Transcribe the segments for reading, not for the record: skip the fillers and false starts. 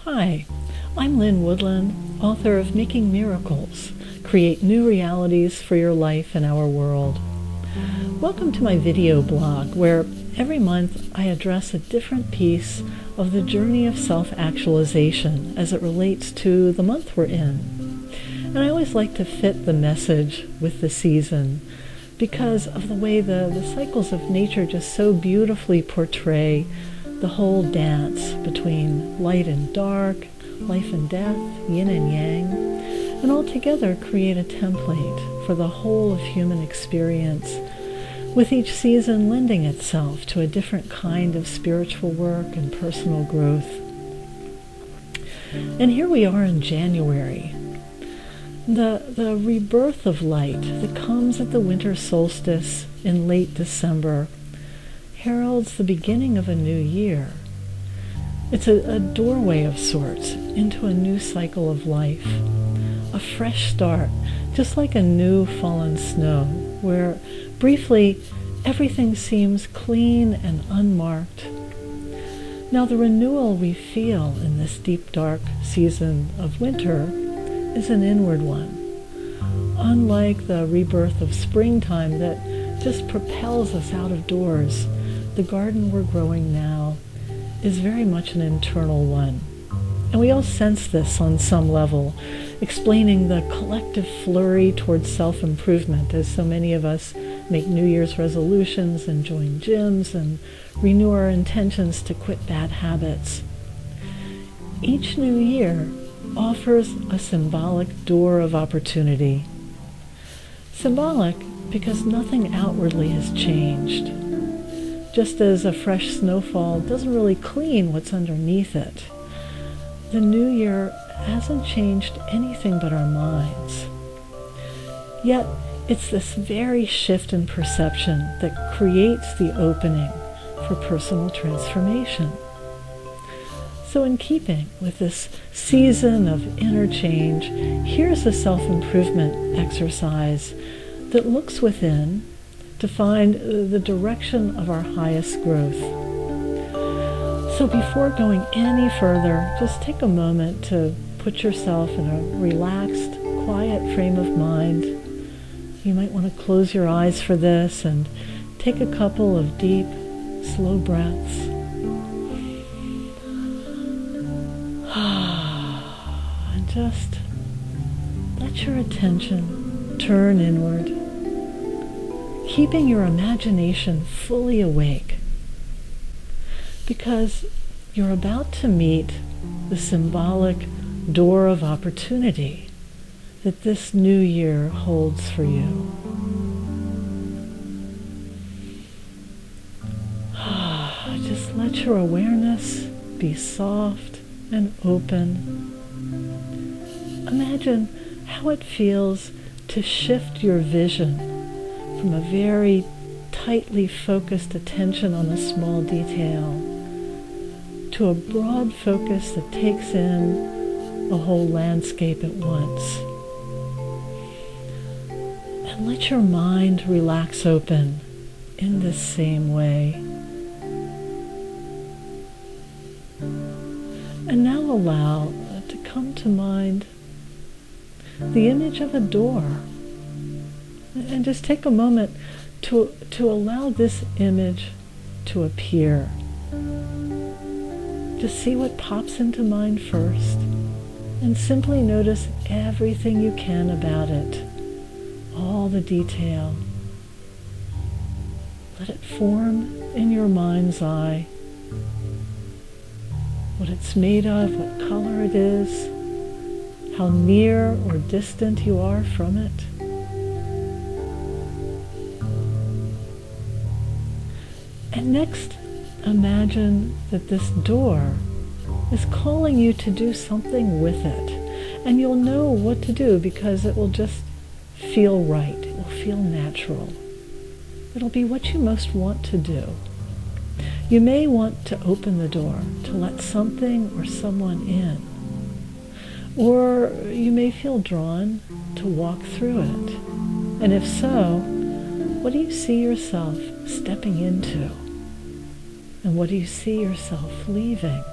Hi, I'm Lynn Woodland, author of Making Miracles, Create New Realities for Your Life and Our World. Welcome to my video blog, where every month I address a different piece of the journey of self-actualization as it relates to the month we're in. And I always like to fit the message with the season because of the way the cycles of nature just so beautifully portray the whole dance between light and dark, life and death, yin and yang, and all together create a template for the whole of human experience, with each season lending itself to a different kind of spiritual work and personal growth. And here we are in January, the rebirth of light that comes at the winter solstice in late December heralds the beginning of a new year. It's a doorway of sorts into a new cycle of life, a fresh start, just like a new fallen snow, where briefly everything seems clean and unmarked. Now the renewal we feel in this deep dark season of winter is an inward one, unlike the rebirth of springtime that just propels us out of doors. The garden we're growing now is very much an internal one. And we all sense this on some level, explaining the collective flurry towards self-improvement as so many of us make New Year's resolutions and join gyms and renew our intentions to quit bad habits. Each new year offers a symbolic door of opportunity. Symbolic because nothing outwardly has changed. Just as a fresh snowfall doesn't really clean what's underneath it, the new year hasn't changed anything but our minds. Yet, it's this very shift in perception that creates the opening for personal transformation. So in keeping with this season of inner change, here's a self-improvement exercise that looks within to find the direction of our highest growth. So before going any further, just take a moment to put yourself in a relaxed, quiet frame of mind. You might want to close your eyes for this and take a couple of deep, slow breaths. And just let your attention turn inward, keeping your imagination fully awake, because you're about to meet the symbolic door of opportunity that this new year holds for you. Just let your awareness be soft and open. Imagine how it feels to shift your vision from a very tightly focused attention on a small detail to a broad focus that takes in a whole landscape at once. And let your mind relax open in this same way. And now allow to come to mind the image of a door. And just take a moment to allow this image to appear. Just see what pops into mind first, and simply notice everything you can about it, all the detail. Let it form in your mind's eye, what it's made of, what color it is, how near or distant you are from it. And next, imagine that this door is calling you to do something with it. And you'll know what to do because it will just feel right. It will feel natural. It'll be what you most want to do. You may want to open the door to let something or someone in. Or you may feel drawn to walk through it. And if so, what do you see yourself stepping into? And what do you see yourself leaving?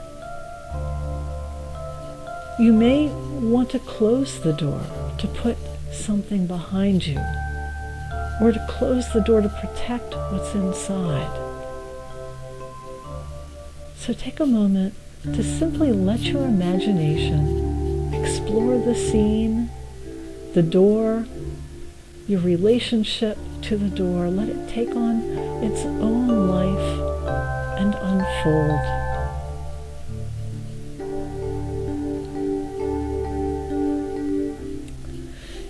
You may want to close the door to put something behind you, or to close the door to protect what's inside. So take a moment to simply let your imagination explore the scene, the door, your relationship to the door. Let it take on its own life and unfold.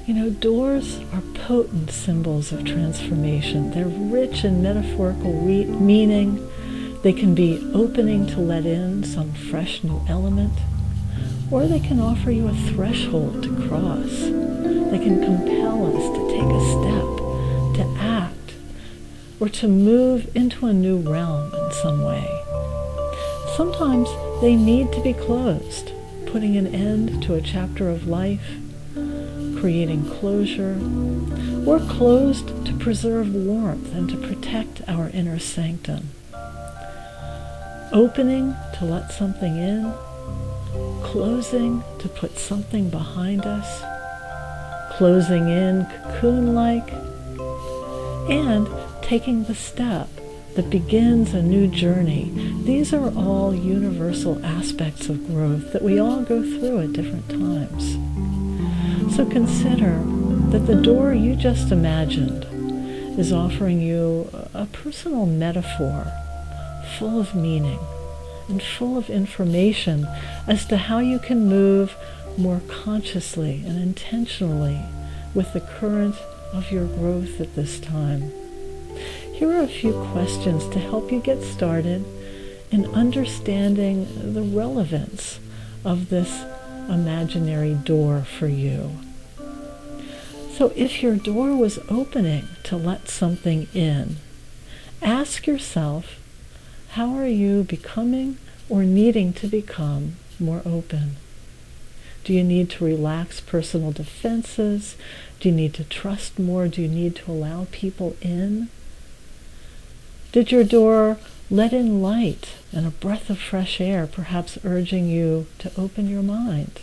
You know, doors are potent symbols of transformation. They're rich in metaphorical meaning. They can be opening to let in some fresh new element, or they can offer you a threshold to cross. They can compel us to take a step, to act, or to move into a new realm in some way. Sometimes they need to be closed, putting an end to a chapter of life, creating closure, or closed to preserve warmth and to protect our inner sanctum. Opening to let something in, closing to put something behind us, closing in cocoon-like, and taking the step that begins a new journey. These are all universal aspects of growth that we all go through at different times. So consider that the door you just imagined is offering you a personal metaphor full of meaning and full of information as to how you can move more consciously and intentionally with the current of your growth at this time. Here are a few questions to help you get started in understanding the relevance of this imaginary door for you. So if your door was opening to let something in, ask yourself, how are you becoming or needing to become more open? Do you need to relax personal defenses? Do you need to trust more? Do you need to allow people in? Did your door let in light and a breath of fresh air, perhaps urging you to open your mind?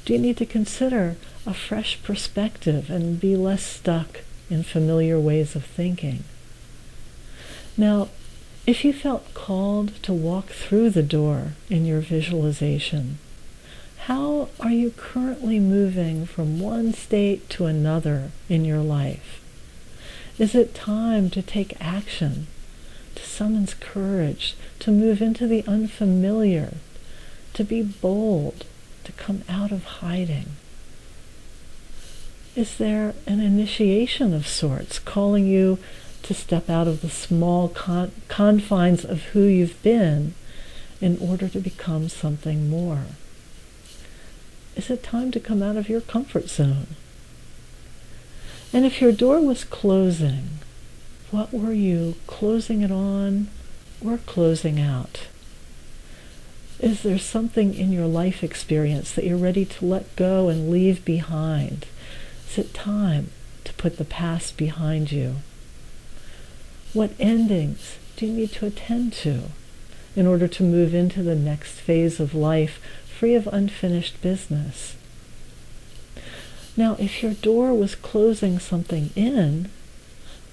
Do you need to consider a fresh perspective and be less stuck in familiar ways of thinking? Now, if you felt called to walk through the door in your visualization, how are you currently moving from one state to another in your life? Is it time to take action, to summon courage, to move into the unfamiliar, to be bold, to come out of hiding? Is there an initiation of sorts calling you to step out of the small confines of who you've been in order to become something more? Is it time to come out of your comfort zone? And if your door was closing, what were you closing it on or closing out? Is there something in your life experience that you're ready to let go and leave behind? Is it time to put the past behind you? What endings do you need to attend to in order to move into the next phase of life free of unfinished business? Now, if your door was closing something in,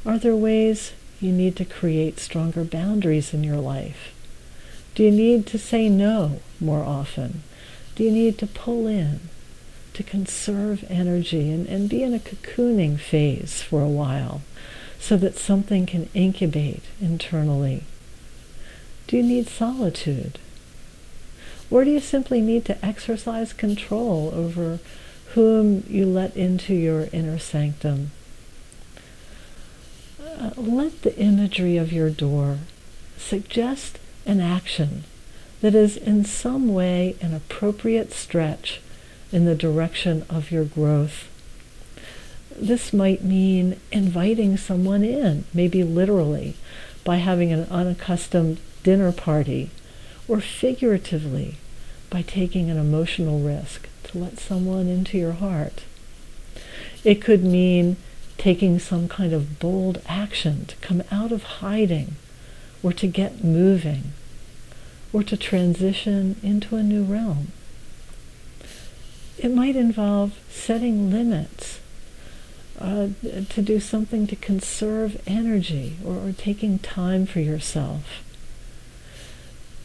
are there ways you need to create stronger boundaries in your life? Do you need to say no more often? Do you need to pull in, to conserve energy and be in a cocooning phase for a while so that something can incubate internally? Do you need solitude? Or do you simply need to exercise control over whom you let into your inner sanctum? Let the imagery of your door suggest an action that is in some way an appropriate stretch in the direction of your growth. This might mean inviting someone in, maybe literally, by having an unaccustomed dinner party, or figuratively, by taking an emotional risk to let someone into your heart. It could mean taking some kind of bold action to come out of hiding, or to get moving, or to transition into a new realm. It might involve setting limits, to do something to conserve energy, or taking time for yourself.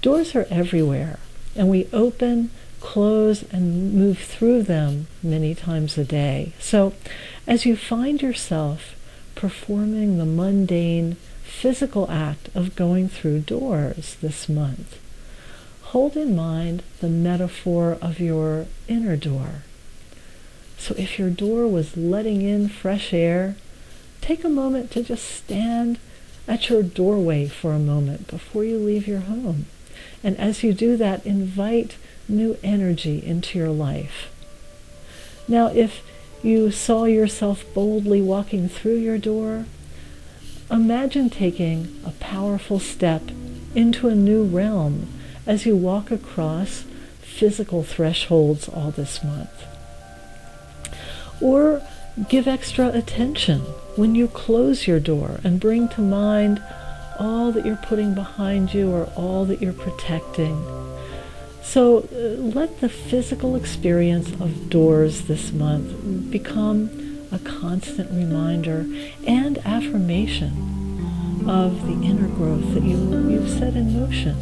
Doors are everywhere, and we open, close, and move through them many times a day. So as you find yourself performing the mundane physical act of going through doors this month, hold in mind the metaphor of your inner door. So if your door was letting in fresh air, take a moment to just stand at your doorway for a moment before you leave your home. And as you do that, invite new energy into your life. Now, if you saw yourself boldly walking through your door, imagine taking a powerful step into a new realm as you walk across physical thresholds all this month. Or give extra attention when you close your door and bring to mind all that you're putting behind you or all that you're protecting. So let the physical experience of doors this month become a constant reminder and affirmation of the inner growth that you've set in motion.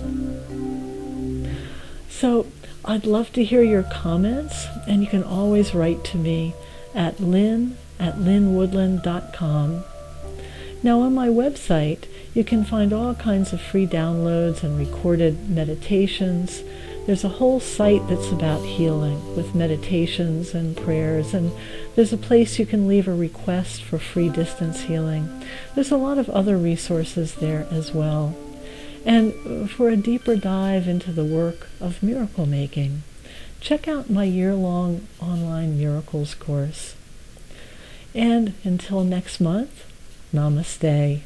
So I'd love to hear your comments, and you can always write to me at lynn@lynnwoodland.com. Now on my website, you can find all kinds of free downloads and recorded meditations. There's a whole site that's about healing with meditations and prayers, and there's a place you can leave a request for free distance healing. There's a lot of other resources there as well. And for a deeper dive into the work of miracle making, check out my year-long online miracles course. And until next month, namaste.